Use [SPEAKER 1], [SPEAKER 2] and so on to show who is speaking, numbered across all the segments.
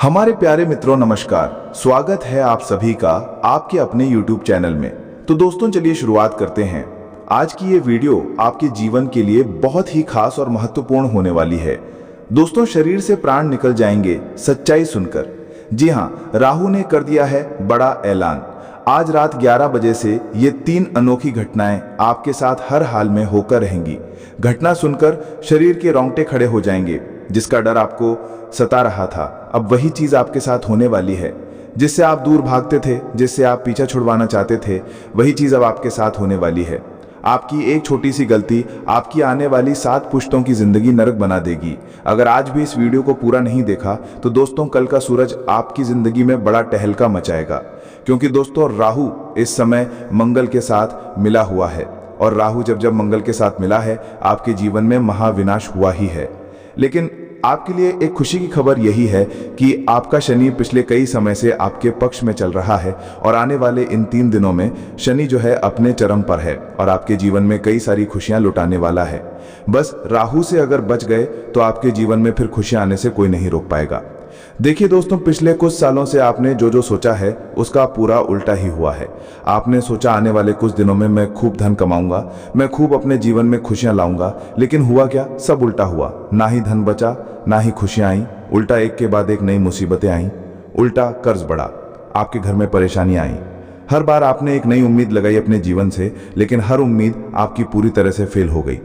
[SPEAKER 1] हमारे प्यारे मित्रों नमस्कार, स्वागत है आप सभी का आपके अपने YouTube चैनल में। तो दोस्तों चलिए शुरुआत करते हैं। आज की ये वीडियो आपके जीवन के लिए बहुत ही खास और महत्वपूर्ण होने वाली है। दोस्तों शरीर से प्राण निकल जाएंगे सच्चाई सुनकर। जी हाँ, राहु ने कर दिया है बड़ा ऐलान। आज रात 11 बजे से ये 3 अनोखी घटनाएं आपके साथ हर हाल में होकर रहेंगी। घटना सुनकर शरीर के रोंगटे खड़े हो जाएंगे। जिसका डर आपको सता रहा था, अब वही चीज आपके साथ होने वाली है। जिससे आप दूर भागते थे, जिससे आप पीछा छुड़वाना चाहते थे, वही चीज अब आपके साथ होने वाली है। आपकी एक छोटी सी गलती आपकी आने वाली 7 पुश्तों की जिंदगी नरक बना देगी। अगर आज भी इस वीडियो को पूरा नहीं देखा तो दोस्तों कल का सूरज आपकी जिंदगी में बड़ा टहलका मचाएगा। क्योंकि दोस्तों राहु इस समय मंगल के साथ मिला हुआ है, और राहु जब मंगल के साथ मिला है आपके जीवन में महाविनाश हुआ ही है। लेकिन आपके लिए एक खुशी की खबर यही है कि आपका शनि पिछले कई समय से आपके पक्ष में चल रहा है, और आने वाले इन 3 दिनों में शनि जो है अपने चरम पर है और आपके जीवन में कई सारी खुशियां लुटाने वाला है। बस राहु से अगर बच गए तो आपके जीवन में फिर खुशियां आने से कोई नहीं रोक पाएगा। देखिए दोस्तों, पिछले कुछ सालों से आपने जो सोचा है उसका पूरा उल्टा ही हुआ है। आपने सोचा आने वाले कुछ दिनों में मैं खूब धन कमाऊंगा, मैं खूब अपने जीवन में खुशियां लाऊंगा, लेकिन हुआ क्या? सब उल्टा हुआ। ना ही धन बचा, ना ही खुशियां आई, उल्टा एक के बाद एक नई मुसीबतें आई। उल्टा कर्ज बढ़ा, आपके घर में परेशानियां आई। हर बार आपने एक नई उम्मीद लगाई अपने जीवन से, लेकिन हर उम्मीद आपकी पूरी तरह से फेल हो गई।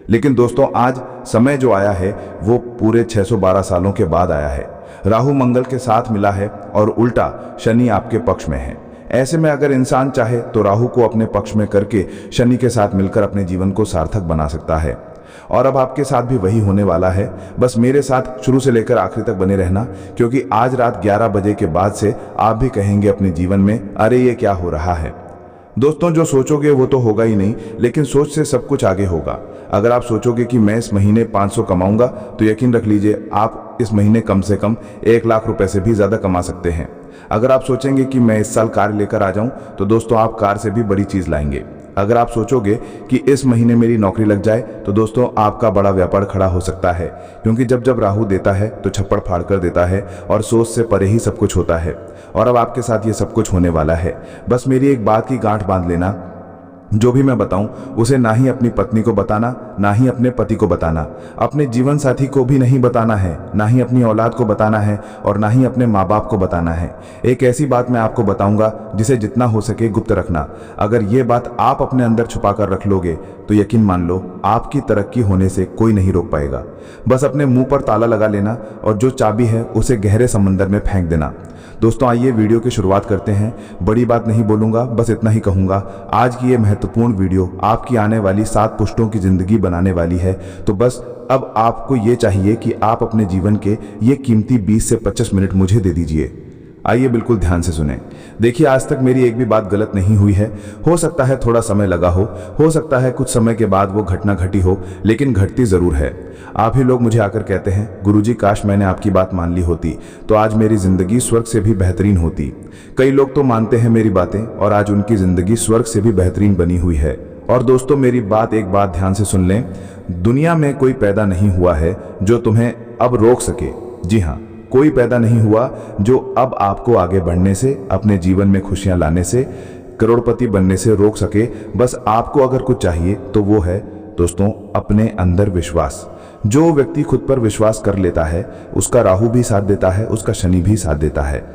[SPEAKER 1] लेकिन दोस्तों आज समय जो आया है वो पूरे 612 सालों के बाद आया है। राहु मंगल के साथ मिला है और उल्टा शनि आपके पक्ष में है। ऐसे में अगर इंसान चाहे तो राहु को अपने पक्ष में करके शनि के साथ मिलकर अपने जीवन को सार्थक बना सकता है। और अब आपके साथ भी वही होने वाला है। बस मेरे साथ शुरू से लेकर आखिरी तक बने रहना, क्योंकि आज रात 11 बजे के बाद से आप भी कहेंगे अपने जीवन में, अरे ये क्या हो रहा है। दोस्तों जो सोचोगे वो तो होगा ही नहीं, लेकिन सोच से सब कुछ आगे होगा। अगर आप सोचोगे कि मैं इस महीने 500 कमाऊंगा, तो यकीन रख लीजिए आप इस महीने कम से कम 1 लाख रुपए से भी ज्यादा कमा सकते हैं। अगर आप सोचेंगे कि मैं इस साल कार लेकर आ जाऊं, तो दोस्तों आप कार से भी बड़ी चीज लाएंगे। अगर आप सोचोगे कि इस महीने मेरी नौकरी लग जाए, तो दोस्तों आपका बड़ा व्यापार खड़ा हो सकता है। क्योंकि जब राहु देता है तो छप्पड़ फाड़ कर देता है, और सोच से परे ही सब कुछ होता है। और अब आपके साथ ये सब कुछ होने वाला है। बस मेरी एक बात की गांठ बांध लेना, जो भी मैं बताऊं उसे ना ही अपनी पत्नी को बताना, ना ही अपने पति को बताना, अपने जीवन साथी को भी नहीं बताना है, ना ही अपनी औलाद को बताना है, और ना ही अपने माँ बाप को बताना है। एक ऐसी बात मैं आपको बताऊंगा जिसे जितना हो सके गुप्त रखना। अगर ये बात आप अपने अंदर छुपा कर रख लोगे तो यकीन मान लो आपकी तरक्की होने से कोई नहीं रोक पाएगा। बस अपने मुंह पर ताला लगा लेना और जो चाबी है उसे गहरे समंदर में फेंक देना। दोस्तों आइए वीडियो की शुरुआत करते हैं। बड़ी बात नहीं बोलूंगा, बस इतना ही कहूंगा, आज की ये महत्वपूर्ण वीडियो आपकी आने वाली 7 पुश्तों की जिंदगी बनाने वाली है। तो बस अब आपको ये चाहिए कि आप अपने जीवन के ये कीमती 20 से 25 मिनट मुझे दे दीजिए। आइए बिल्कुल ध्यान से सुने। देखिए आज तक मेरी एक भी बात गलत नहीं हुई है। हो सकता है थोड़ा समय लगा हो सकता है कुछ समय के बाद वो घटना घटी हो, लेकिन घटती जरूर है। आप ही लोग मुझे आकर कहते हैं, गुरुजी काश मैंने आपकी बात मान ली होती तो आज मेरी जिंदगी स्वर्ग से भी बेहतरीन होती। कई लोग तो मानते हैं मेरी बातें, और आज उनकी जिंदगी स्वर्ग से भी बेहतरीन बनी हुई है। और दोस्तों मेरी एक बात ध्यान से सुन लें, दुनिया में कोई पैदा नहीं हुआ है जो तुम्हें अब रोक सके। जी हाँ, कोई पैदा नहीं हुआ जो अब आपको आगे बढ़ने से, अपने जीवन में खुशियां लाने से, करोड़पति बनने से रोक सके। बस आपको अगर कुछ चाहिए तो वो है दोस्तों अपने अंदर विश्वास। जो व्यक्ति खुद पर विश्वास कर लेता है उसका राहु भी साथ देता है, उसका शनि भी साथ देता है।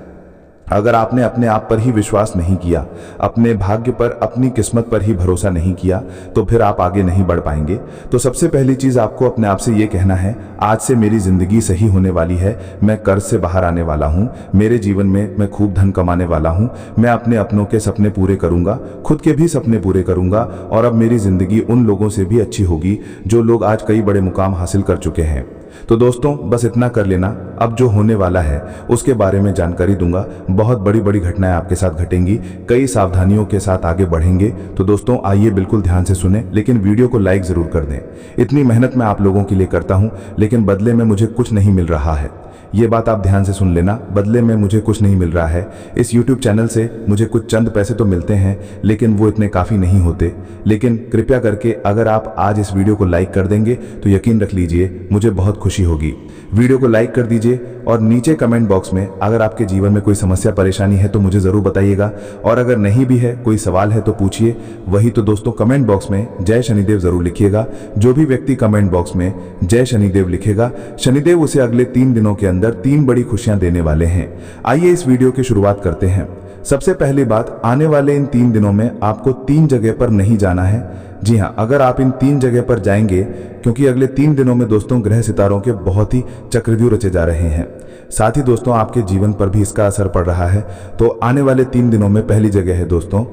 [SPEAKER 1] अगर आपने अपने आप पर ही विश्वास नहीं किया, अपने भाग्य पर, अपनी किस्मत पर ही भरोसा नहीं किया, तो फिर आप आगे नहीं बढ़ पाएंगे। तो सबसे पहली चीज आपको अपने आप से ये कहना है, आज से मेरी जिंदगी सही होने वाली है। मैं कर्ज से बाहर आने वाला हूँ, मेरे जीवन में मैं खूब धन कमाने वाला हूँ, मैं अपने अपनों के सपने पूरे करूंगा, खुद के भी सपने पूरे करूंगा, और अब मेरी जिंदगी उन लोगों से भी अच्छी होगी जो लोग आज कई बड़े मुकाम हासिल कर चुके हैं। तो दोस्तों बस इतना कर लेना। अब जो होने वाला है उसके बारे में जानकारी दूंगा। बहुत बड़ी बड़ी घटनाएं आपके साथ घटेंगी, कई सावधानियों के साथ आगे बढ़ेंगे। तो दोस्तों आइए बिल्कुल ध्यान से सुने, लेकिन वीडियो को लाइक जरूर कर दें। इतनी मेहनत मैं आप लोगों के लिए करता हूं, लेकिन बदले में मुझे कुछ नहीं मिल रहा है। ये बात आप ध्यान से सुन लेना, बदले में मुझे कुछ नहीं मिल रहा है। इस YouTube चैनल से मुझे कुछ चंद पैसे तो मिलते हैं, लेकिन वो इतने काफ़ी नहीं होते। लेकिन कृपया करके अगर आप आज इस वीडियो को लाइक कर देंगे तो यकीन रख लीजिए मुझे बहुत खुशी होगी। वीडियो को लाइक कर दीजिए और नीचे कमेंट बॉक्स में अगर आपके जीवन में कोई समस्या परेशानी है तो मुझे ज़रूर बताइएगा, और अगर नहीं भी है, कोई सवाल है तो पूछिए। वही तो दोस्तों, कमेंट बॉक्स में जय शनिदेव ज़रूर लिखिएगा। जो भी व्यक्ति कमेंट बॉक्स में जय शनिदेव लिखेगा, शनिदेव उसे अगले 3 दिनों के अंदर 3 बड़ी खुशियां देने वाले हैं। आइए इस वीडियो की शुरुआत करते हैं। सबसे पहली बात, आने वाले इन 3 दिनों में आपको 3 जगह पर नहीं जाना है। जी हाँ, अगर आप इन 3 जगह पर जाएंगे, क्योंकि अगले 3 दिनों में दोस्तों ग्रह सितारों के बहुत ही चक्रव्यूह रचे जा रहे हैं, साथ ही दोस्तों आपके जीवन पर भी इसका असर पड़ रहा है। तो आने वाले 3 दिनों में पहली जगह है दोस्तों,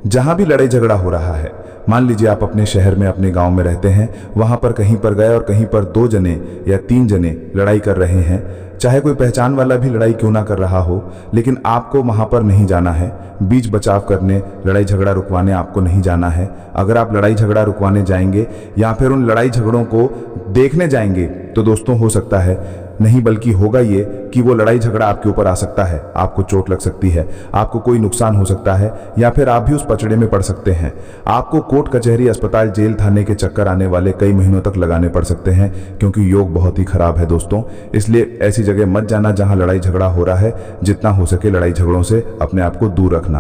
[SPEAKER 1] जहां भी लड़ाई झगड़ा हो रहा है। मान लीजिए आप अपने शहर में, अपने गांव में रहते हैं, वहां पर कहीं पर गए और कहीं पर 2 जने या 3 जने लड़ाई कर रहे हैं, चाहे कोई पहचान वाला भी लड़ाई क्यों ना कर रहा हो, लेकिन आपको वहां पर नहीं जाना है। बीच बचाव करने, लड़ाई झगड़ा रुकवाने आपको नहीं जाना है। अगर आप लड़ाई झगड़ा रुकवाने जाएंगे या फिर उन लड़ाई झगड़ों को देखने जाएंगे तो दोस्तों हो सकता है, नहीं बल्कि होगा ये कि वो लड़ाई झगड़ा आपके ऊपर आ सकता है, आपको चोट लग सकती है, आपको कोई नुकसान हो सकता है, या फिर आप भी उस पचड़े में पड़ सकते हैं। आपको कोर्ट कचहरी, अस्पताल, जेल, थाने के चक्कर आने वाले कई महीनों तक लगाने पड़ सकते हैं, क्योंकि योग बहुत ही खराब है दोस्तों। इसलिए ऐसी जगह मत जाना जहां लड़ाई झगड़ा हो रहा है। जितना हो सके लड़ाई झगड़ों से अपने आप को दूर रखना,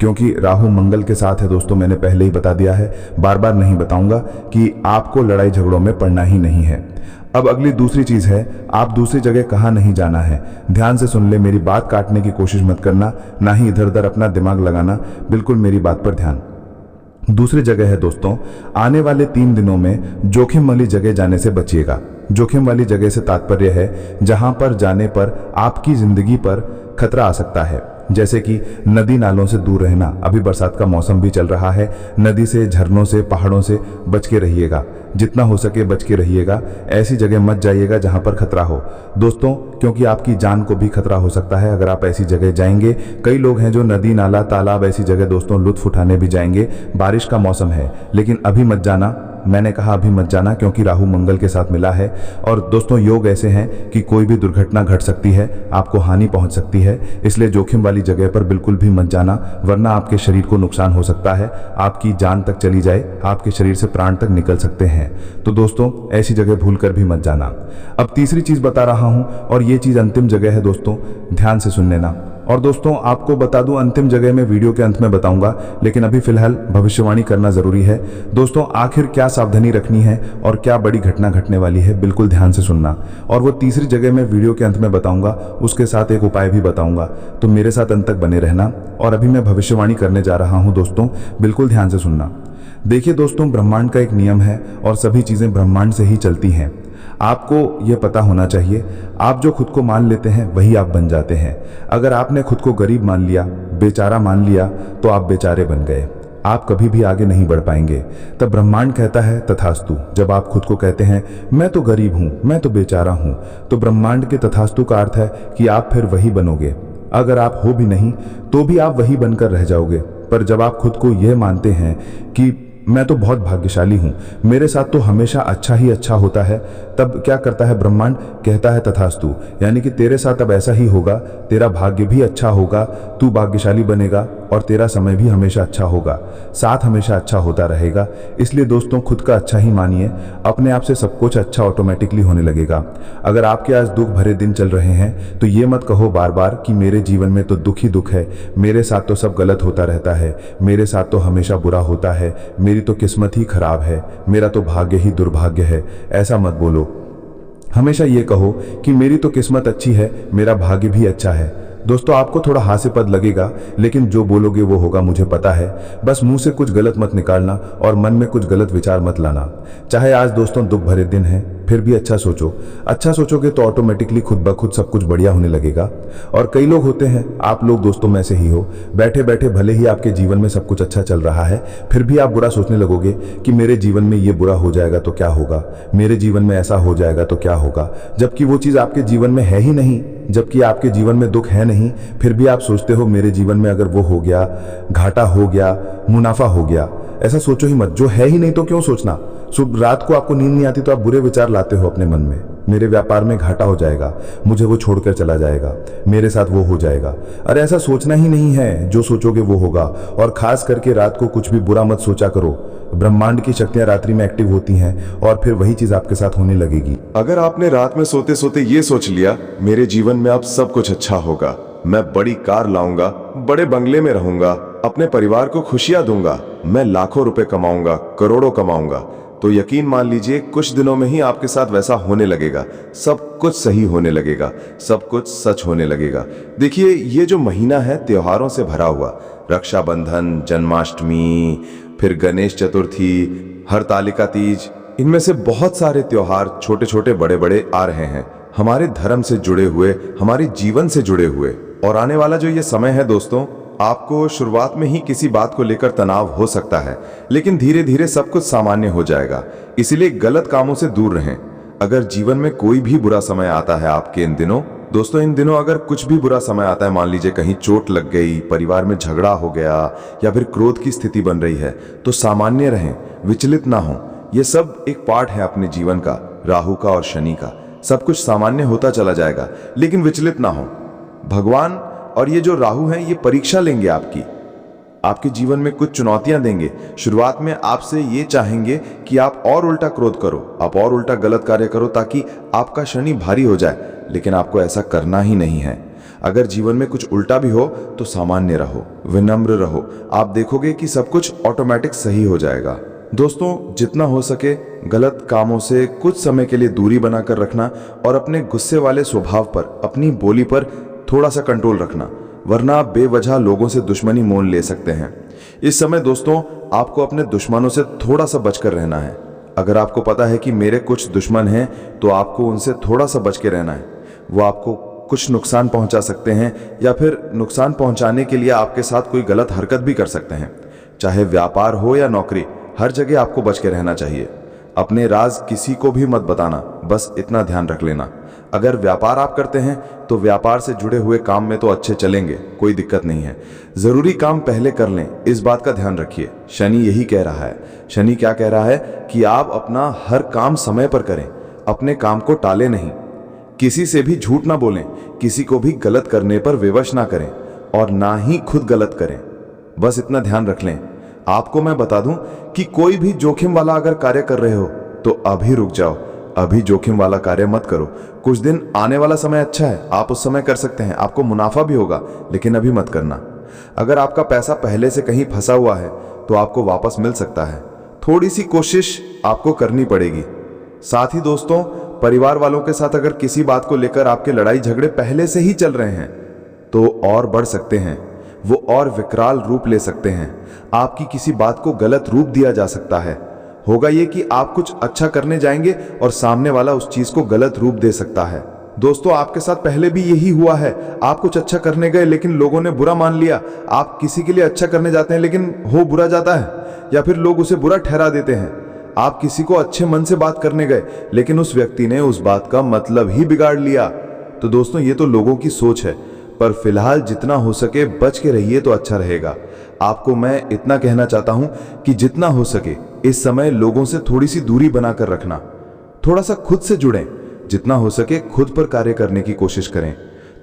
[SPEAKER 1] क्योंकि राहु मंगल के साथ है दोस्तों। मैंने पहले ही बता दिया है, बार बार नहीं बताऊंगा कि आपको लड़ाई झगड़ों में पड़ना ही नहीं है। अब अगली दूसरी चीज है, आप दूसरी जगह कहाँ नहीं जाना है। ध्यान से सुन ले, मेरी बात काटने की कोशिश मत करना, ना ही इधर उधर अपना दिमाग लगाना, बिल्कुल मेरी बात पर ध्यान। दूसरी जगह है दोस्तों, आने वाले 3 दिनों में जोखिम वाली जगह जाने से बचिएगा। जोखिम वाली जगह से तात्पर्य है जहां पर जाने पर आपकी जिंदगी पर खतरा आ सकता है, जैसे कि नदी नालों से दूर रहना। अभी बरसात का मौसम भी चल रहा है, नदी से, झरनों से, पहाड़ों से बच के रहिएगा, जितना हो सके बच के रहिएगा। ऐसी जगह मत जाइएगा जहां पर खतरा हो दोस्तों, क्योंकि आपकी जान को भी खतरा हो सकता है अगर आप ऐसी जगह जाएंगे। कई लोग हैं जो नदी, नाला, तालाब, ऐसी जगह दोस्तों लुत्फ उठाने भी जाएंगे। बारिश का मौसम है, लेकिन अभी मत जाना। मैंने कहा अभी मत जाना, क्योंकि राहु मंगल के साथ मिला है, और दोस्तों योग ऐसे हैं कि कोई भी दुर्घटना घट सकती है, आपको हानि पहुंच सकती है। इसलिए जोखिम वाली जगह पर बिल्कुल भी मत जाना, वरना आपके शरीर को नुकसान हो सकता है, आपकी जान तक चली जाए, आपके शरीर से प्राण तक निकल सकते हैं। तो दोस्तों ऐसी जगह भूल कर भी मत जाना। अब तीसरी चीज बता रहा हूं, और ये चीज अंतिम जगह है दोस्तों, ध्यान से सुन लेना। और दोस्तों आपको बता दूं, अंतिम जगह मैं वीडियो के अंत में बताऊंगा, लेकिन अभी फिलहाल भविष्यवाणी करना जरूरी है दोस्तों। आखिर क्या सावधानी रखनी है और क्या बड़ी घटना घटने वाली है, बिल्कुल ध्यान से सुनना। और वो तीसरी जगह मैं वीडियो के अंत में बताऊंगा, उसके साथ एक उपाय भी बताऊंगा, तो मेरे साथ अंत तक बने रहना। और अभी मैं भविष्यवाणी करने जा रहा हूं दोस्तों, बिल्कुल ध्यान से सुनना। देखिए दोस्तों, ब्रह्मांड का एक नियम है और सभी चीजें ब्रह्मांड से ही चलती हैं। आपको यह पता होना चाहिए, आप जो खुद को मान लेते हैं वही आप बन जाते हैं। अगर आपने खुद को गरीब मान लिया, बेचारा मान लिया, तो आप बेचारे बन गए, आप कभी भी आगे नहीं बढ़ पाएंगे। तब ब्रह्मांड कहता है तथास्तु। जब आप खुद को कहते हैं मैं तो गरीब हूं, मैं तो बेचारा हूं, तो ब्रह्मांड के तथास्तु का अर्थ है कि आप फिर वही बनोगे। अगर आप हो भी नहीं तो भी आप वही बनकर रह जाओगे। पर जब आप खुद को यह मानते हैं कि मैं तो बहुत भाग्यशाली हूं, मेरे साथ तो हमेशा अच्छा ही अच्छा होता है, तब क्या करता है ब्रह्मांड, कहता है तथास्तु, यानी कि तेरे साथ अब ऐसा ही होगा, तेरा भाग्य भी अच्छा होगा, तू भाग्यशाली बनेगा और तेरा समय भी हमेशा अच्छा होगा, साथ हमेशा अच्छा होता रहेगा। इसलिए दोस्तों खुद का अच्छा ही मानिए, अपने आप से सब कुछ अच्छा ऑटोमेटिकली होने लगेगा। अगर आपके आज दुख भरे दिन चल रहे हैं तो ये मत कहो बार बार कि मेरे जीवन में तो दुख ही दुख है, मेरे साथ तो सब गलत होता रहता है, मेरे साथ तो हमेशा बुरा होता है, मेरी तो किस्मत ही खराब है, मेरा तो भाग्य ही दुर्भाग्य है। ऐसा मत बोलो, हमेशा ये कहो कि मेरी तो किस्मत अच्छी है, मेरा भाग्य भी अच्छा है। दोस्तों आपको थोड़ा हास्यास्पद लगेगा, लेकिन जो बोलोगे वो होगा, मुझे पता है। बस मुंह से कुछ गलत मत निकालना और मन में कुछ गलत विचार मत लाना। चाहे आज दोस्तों दुख भरे दिन है, फिर भी अच्छा सोचो। अच्छा सोचोगे तो ऑटोमेटिकली खुद ब खुद सब कुछ बढ़िया होने लगेगा। और कई लोग होते हैं, आप लोग दोस्तों में से ही हो, बैठे बैठे भले ही आपके जीवन में सब कुछ अच्छा चल रहा है, फिर भी आप बुरा सोचने लगोगे कि मेरे जीवन में ये बुरा हो जाएगा तो क्या होगा, मेरे जीवन में ऐसा हो जाएगा तो क्या होगा, जबकि वो चीज़ आपके जीवन में है ही नहीं, जबकि आपके जीवन में दुख है नहीं, फिर भी आप सोचते हो मेरे जीवन में अगर वो हो गया, घाटा हो गया, मुनाफा हो गया। ऐसा सोचो ही मत, जो है ही नहीं तो क्यों सोचना। सुबह रात को आपको नींद नहीं आती तो आप बुरे विचार लाते हो अपने मन में।
[SPEAKER 2] मेरे व्यापार में घाटा हो जाएगा, मुझे वो छोड़कर चला जाएगा, मेरे साथ वो हो जाएगा। अरे ऐसा सोचना ही नहीं है, जो सोचोगे वो होगा। और खास करके रात को कुछ भी बुरा मत सोचा करो। ब्रह्मांड की शक्तियां रात्रि में एक्टिव होती हैं और फिर वही चीज आपके साथ होने लगेगी।
[SPEAKER 1] अगर आपने रात में सोते सोते ये सोच लिया मेरे जीवन में अब सब कुछ अच्छा होगा, मैं बड़ी कार लाऊंगा, बड़े बंगले में रहूंगा, अपने परिवार को खुशियां दूंगा, मैं लाखों रुपए कमाऊंगा, करोड़ों कमाऊंगा, तो यकीन मान लीजिए कुछ दिनों में ही आपके साथ वैसा होने लगेगा। सब कुछ सही होने लगेगा, सब कुछ सच होने लगेगा। देखिए, ये जो महीना है त्योहारों से भरा हुआ, रक्षाबंधन, जन्माष्टमी, फिर गणेश चतुर्थी, हरतालिका तीज, इनमें से बहुत सारे त्योहार छोटे छोटे बड़े बड़े आ रहे हैं, हमारे धर्म से जुड़े हुए, हमारे जीवन से जुड़े हुए। और आने वाला जो ये समय है दोस्तों, आपको शुरुआत में ही किसी बात को लेकर तनाव हो सकता है, लेकिन धीरे धीरे सब कुछ सामान्य हो जाएगा। इसीलिए गलत कामों से दूर रहें। अगर जीवन में कोई भी बुरा समय आता है आपके इन दिनों, दोस्तों इन दिनों अगर कुछ भी बुरा समय आता है, मान लीजिए कहीं चोट लग गई, परिवार में झगड़ा हो गया या फिर क्रोध की स्थिति बन रही है, तो सामान्य रहें, विचलित ना हो। ये सब एक पार्ट है अपने जीवन का, राहु का और शनि का। सब कुछ सामान्य होता चला जाएगा, लेकिन विचलित ना हो। भगवान और ये जो राहु हैं, ये परीक्षा लेंगे आपके जीवन में कुछ चुनौतियां देंगे। शुरुआत में आपसे ये चाहेंगे कि आप और उल्टा क्रोध करो, आप और उल्टा गलत कार्य करो, ताकि आपका शनि भारी हो जाए, लेकिन आपको ऐसा करना ही नहीं है। अगर जीवन में कुछ उल्टा भी हो तो सामान्य रहो, विनम्र रहो, आप देखोगे कि सब कुछ ऑटोमेटिक सही हो जाएगा। दोस्तों, जितना हो सके गलत कामों से कुछ समय के लिए दूरी बनाकर रखना और अपने गुस्से वाले स्वभाव पर, अपनी बोली पर थोड़ा सा कंट्रोल रखना, वरना आप बेवजह लोगों से दुश्मनी मोल ले सकते हैं। इस समय दोस्तों, आपको अपने दुश्मनों से थोड़ा सा बचकर रहना है। अगर आपको पता है कि मेरे कुछ दुश्मन हैं, तो आपको उनसे थोड़ा सा बच के रहना है। वो आपको कुछ नुकसान पहुंचा सकते हैं या फिर नुकसान पहुंचाने के लिए आपके साथ कोई गलत हरकत भी कर सकते हैं। चाहे व्यापार हो या नौकरी, हर जगह आपको बच के रहना चाहिए। अपने राज किसी को भी मत बताना, बस इतना ध्यान रख लेना। अगर व्यापार आप करते हैं तो व्यापार से जुड़े हुए काम में तो अच्छे चलेंगे, कोई दिक्कत नहीं है। जरूरी काम पहले कर लें, इस बात का ध्यान रखिए। शनि यही कह रहा है। शनि क्या कह रहा है कि आप अपना हर काम समय पर करें, अपने काम को टालें नहीं, किसी से भी झूठ ना बोलें, किसी को भी गलत करने पर विवश ना करें और ना ही खुद गलत करें। बस इतना ध्यान रख लें। आपको मैं बता दूं कि कोई भी जोखिम वाला अगर कार्य कर रहे हो तो अभी रुक जाओ, अभी जोखिम वाला कार्य मत करो। कुछ दिन आने वाला समय अच्छा है, आप उस समय कर सकते हैं, आपको मुनाफा भी होगा, लेकिन अभी मत करना। अगर आपका पैसा पहले से कहीं फंसा हुआ है तो आपको वापस मिल सकता है, थोड़ी सी कोशिश आपको करनी पड़ेगी। साथ ही दोस्तों, परिवार वालों के साथ अगर किसी बात को लेकर आपके लड़ाई झगड़े पहले से ही चल रहे हैं तो और बढ़ सकते हैं, वो और विकराल रूप ले सकते हैं। आपकी किसी बात को गलत रूप दिया जा सकता है। होगा ये कि आप कुछ अच्छा करने जाएंगे और सामने वाला उस चीज को गलत रूप दे सकता है। दोस्तों, आपके साथ पहले भी यही हुआ है। आप कुछ अच्छा करने गए लेकिन लोगों ने बुरा मान लिया। आप किसी के लिए अच्छा करने जाते हैं लेकिन हो बुरा जाता है, या फिर लोग उसे बुरा ठहरा देते हैं। आप किसी को अच्छे मन से बात करने गए लेकिन उस व्यक्ति ने उस बात का मतलब ही बिगाड़ लिया। तो दोस्तों, ये तो लोगों की सोच है, पर फिलहाल जितना हो सके बच के रहिए तो अच्छा रहेगा। आपको मैं इतना कहना चाहता हूं कि जितना हो सके इस समय लोगों से थोड़ी सी दूरी बनाकर रखना, थोड़ा सा खुद से जुड़ें, जितना हो सके खुद पर कार्य करने की कोशिश करें।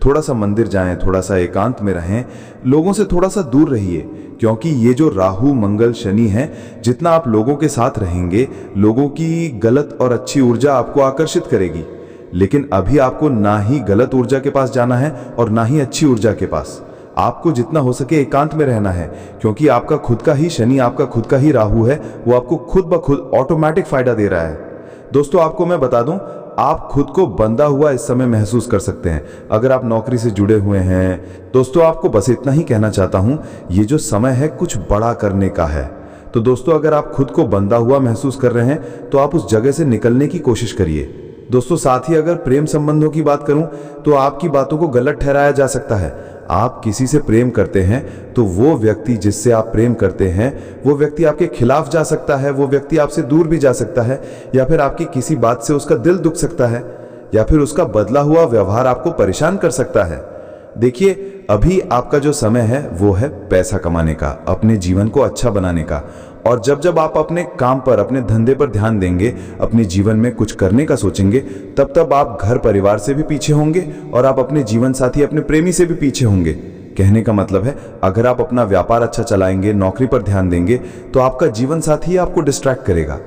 [SPEAKER 1] थोड़ा सा मंदिर जाएं, थोड़ा सा एकांत में रहें, लोगों से थोड़ा सा दूर रहिए, क्योंकि ये जो राहु मंगल शनि है, जितना आप लोगों के साथ रहेंगे, लोगों की गलत और अच्छी ऊर्जा आपको आकर्षित करेगी। लेकिन अभी आपको ना ही गलत ऊर्जा के पास जाना है और ना ही अच्छी ऊर्जा के पास। आपको जितना हो सके एकांत में रहना है, क्योंकि आपका खुद का ही शनि, आपका खुद का ही राहु है, वो आपको खुद ब खुद ऑटोमेटिक फायदा दे रहा है। दोस्तों, आपको मैं बता दूं, आप खुद को बंधा हुआ इस समय महसूस कर सकते हैं अगर आप नौकरी से जुड़े हुए हैं। दोस्तों, आपको बस इतना ही कहना चाहता हूं, ये जो समय है कुछ बड़ा करने का है। तो दोस्तों, अगर आप खुद को बंधा हुआ महसूस कर रहे हैं तो आप उस जगह से निकलने की कोशिश करिए। दोस्तों, साथ ही अगर प्रेम संबंधों की बात करूं तो आपकी बातों को गलत ठहराया जा सकता है। आप किसी से प्रेम करते हैं तो वो व्यक्ति जिससे आप प्रेम करते हैं वो व्यक्ति आपके खिलाफ जा सकता है, वो व्यक्ति आपसे दूर भी जा सकता है, या फिर आपकी किसी बात से उसका दिल दुख सकता है, या फिर उसका बदला हुआ व्यवहार आपको परेशान कर सकता है। देखिए, अभी आपका जो समय है वो है पैसा कमाने का, अपने जीवन को अच्छा बनाने का।
[SPEAKER 2] और जब जब आप अपने काम पर, अपने धंधे पर ध्यान देंगे, अपने जीवन में कुछ करने का सोचेंगे, तब तब आप घर परिवार से भी पीछे होंगे और आप अपने जीवन साथी, अपने प्रेमी से भी पीछे होंगे। कहने का मतलब है, अगर आप अपना व्यापार अच्छा चलाएंगे, नौकरी पर ध्यान देंगे, तो आपका जीवन साथी आपको डिस्ट्रैक्ट करेगा,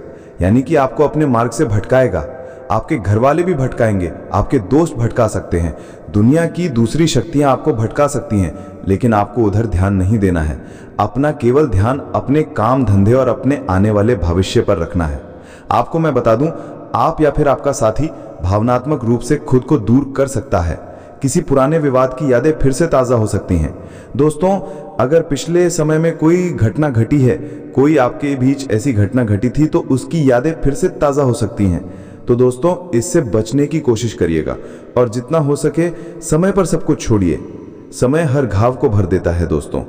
[SPEAKER 2] यानी कि आपको अपने मार्ग से भटकाएगा। आपके घर वाले भी भटकाएंगे, आपके दोस्त भटका सकते हैं, दुनिया की दूसरी शक्तियां आपको भटका सकती हैं, लेकिन आपको उधर ध्यान नहीं देना है। अपना केवल ध्यान अपने काम धंधे और अपने आने वाले भविष्य पर रखना है। आपको मैं बता दूं, आप या फिर आपका साथी भावनात्मक रूप से खुद को दूर कर सकता है। किसी पुराने विवाद की यादें फिर से ताज़ा हो सकती हैं। दोस्तों, अगर पिछले समय में कोई घटना घटी है, कोई आपके बीच ऐसी घटना घटी थी, तो उसकी यादें फिर से ताज़ा हो सकती हैं। तो दोस्तों, इससे बचने की कोशिश करिएगा और जितना हो सके समय पर सब कुछ छोड़िए। समय हर घाव को भर देता है दोस्तों।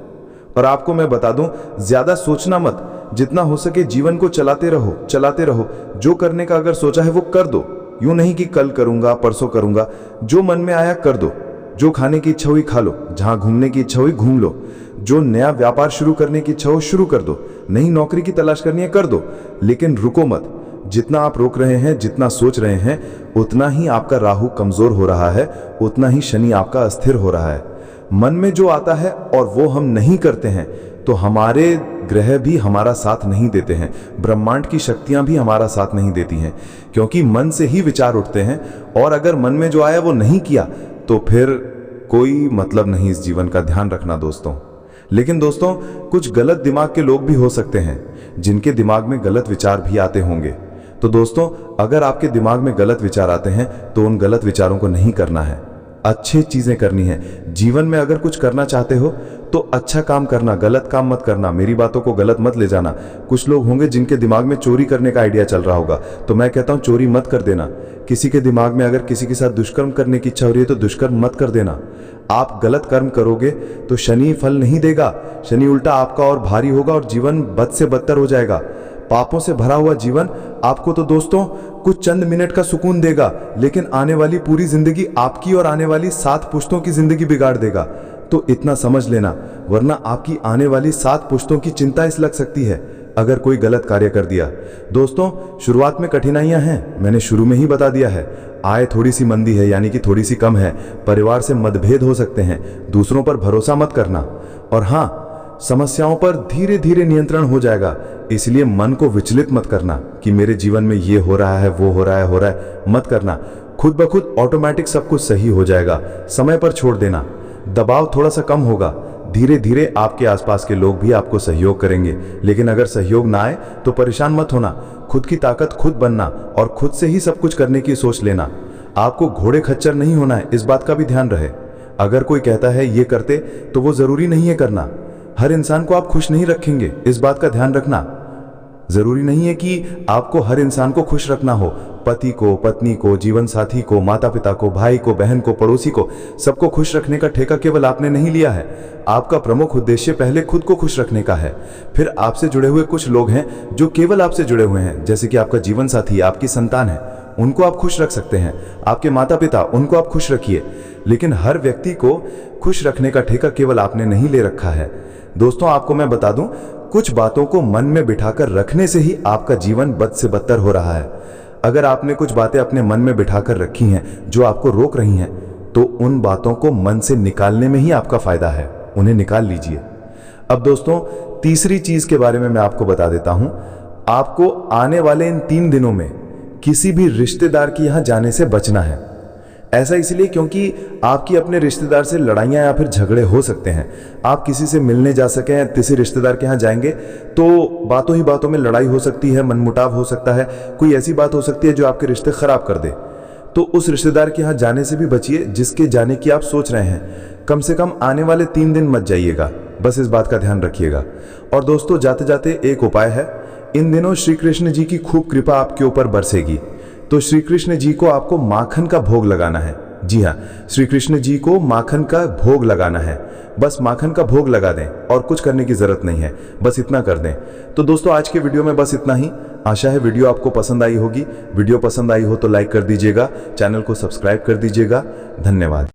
[SPEAKER 2] और आपको मैं बता दूं, ज्यादा सोचना मत, जितना हो सके जीवन को चलाते रहो। जो करने का अगर सोचा है वो कर दो, यूं नहीं कि कल करूंगा, परसों करूंगा। जो मन में आया कर दो, जो खाने की इच्छा हुई खा लो, जहां घूमने की इच्छा हुई घूम लो, जो नया व्यापार शुरू करने की इच्छा हो शुरू कर दो, नई नौकरी की तलाश करनी है कर दो, लेकिन रुको मत। जितना आप रोक रहे हैं, जितना सोच रहे हैं, उतना ही आपका राहु कमजोर हो रहा है, उतना ही शनि आपका अस्थिर हो रहा है। मन में जो आता है और वो हम नहीं करते हैं, तो हमारे ग्रह भी हमारा साथ नहीं देते हैं, ब्रह्मांड की शक्तियां भी हमारा साथ नहीं देती हैं, क्योंकि मन से ही विचार उठते हैं। और अगर मन में जो आया वो नहीं किया, तो फिर कोई मतलब नहीं इस जीवन का। ध्यान रखना दोस्तों। लेकिन दोस्तों, कुछ गलत दिमाग के लोग भी हो सकते हैं, जिनके दिमाग में गलत विचार भी आते होंगे। तो दोस्तों, अगर आपके दिमाग में गलत विचार आते हैं, तो उन गलत विचारों को नहीं करना है, अच्छी चीजें करनी है। जीवन में अगर कुछ करना चाहते हो तो अच्छा काम करना, गलत काम मत करना। मेरी बातों को गलत मत ले जाना। कुछ लोग होंगे जिनके दिमाग में चोरी करने का आइडिया चल रहा होगा, तो मैं कहता हूं चोरी मत कर देना। किसी के दिमाग में अगर किसी के साथ दुष्कर्म करने की इच्छा हो रही है, तो दुष्कर्म मत कर देना। आप गलत कर्म करोगे तो शनि फल नहीं देगा, शनि उल्टा आपका और भारी होगा और जीवन बद से बदतर हो जाएगा। पापों से भरा हुआ जीवन आपको तो दोस्तों कुछ चंद मिनट का सुकून देगा, लेकिन आने वाली पूरी जिंदगी आपकी और आने वाली 7 पुश्तों की जिंदगी बिगाड़ देगा। तो इतना समझ लेना, वरना आपकी आने वाली 7 पुश्तों की चिंता इस लग सकती है अगर कोई गलत कार्य कर दिया। दोस्तों, शुरुआत में कठिनाइयां हैं, मैंने शुरू में ही बता दिया है। आय थोड़ी सी मंदी है, यानी कि थोड़ी सी कम है। परिवार से मतभेद हो सकते हैं, दूसरों पर भरोसा मत करना। और हाँ, समस्याओं पर धीरे धीरे नियंत्रण हो जाएगा, इसलिए मन को विचलित मत करना कि मेरे जीवन में ये हो रहा है, वो हो रहा है, मत करना। खुद ब खुद ऑटोमेटिक सब कुछ सही हो जाएगा। समय पर छोड़ देना, दबाव थोड़ा सा कम होगा। धीरे धीरे आपके आसपास के लोग भी आपको सहयोग करेंगे, लेकिन अगर सहयोग ना आए तो परेशान मत होना। खुद की ताकत खुद बनना और खुद से ही सब कुछ करने की सोच लेना। आपको घोड़े खच्चर नहीं होना है, इस बात का भी ध्यान रहे। अगर कोई कहता है ये करते, तो वो जरूरी नहीं है करना। हर इंसान को आप खुश नहीं रखेंगे, इस बात का ध्यान रखना। जरूरी नहीं है कि आपको हर इंसान को खुश रखना हो। पति को, पत्नी को, जीवन साथी को, माता पिता को, भाई को, बहन को, पड़ोसी को, सबको खुश रखने का ठेका केवल आपने नहीं लिया है। आपका प्रमुख उद्देश्य पहले खुद को खुश रखने का है। फिर आपसे जुड़े हुए कुछ लोग हैं जो केवल आपसे जुड़े हुए हैं, जैसे कि आपका जीवन साथी, आपकी संतान है, उनको आप खुश रख सकते हैं। आपके माता पिता, उनको आप खुश रखिए। लेकिन हर व्यक्ति को खुश रखने का ठेका केवल आपने नहीं ले रखा है। दोस्तों, आपको मैं बता दूं, कुछ बातों को मन में बिठाकर रखने से ही आपका जीवन बद से बदतर हो रहा है। अगर आपने कुछ बातें अपने मन में बिठाकर रखी हैं जो आपको रोक रही हैं, तो उन बातों को मन से निकालने में ही आपका फायदा है, उन्हें निकाल लीजिए। अब दोस्तों, तीसरी चीज के बारे में मैं आपको बता देता हूं। आपको आने वाले इन 3 दिनों में किसी भी रिश्तेदार के यहां जाने से बचना है। ऐसा इसलिए क्योंकि आपकी अपने रिश्तेदार से लड़ाइयां या फिर झगड़े हो सकते हैं। आप किसी से मिलने जा सकें, किसी रिश्तेदार के यहाँ जाएंगे तो बातों ही बातों में लड़ाई हो सकती है, मनमुटाव हो सकता है, कोई ऐसी बात हो सकती है जो आपके रिश्ते खराब कर दे। तो उस रिश्तेदार के यहाँ जाने से भी बचिए जिसके जाने की आप सोच रहे हैं। कम से कम आने वाले 3 दिन मत जाइएगा, बस इस बात का ध्यान रखिएगा। और दोस्तों, जाते जाते एक उपाय है, इन दिनों श्री कृष्ण जी की खूब कृपा आपके ऊपर बरसेगी। तो श्री कृष्ण जी को आपको माखन का भोग लगाना है। जी हाँ, श्री कृष्ण जी को माखन का भोग लगाना है। बस माखन का भोग लगा दें और कुछ करने की जरूरत नहीं है, बस इतना कर दें। तो दोस्तों, आज के वीडियो में बस इतना ही। आशा है वीडियो आपको पसंद आई होगी। वीडियो पसंद आई हो तो लाइक कर दीजिएगा, चैनल को सब्सक्राइब कर दीजिएगा। धन्यवाद।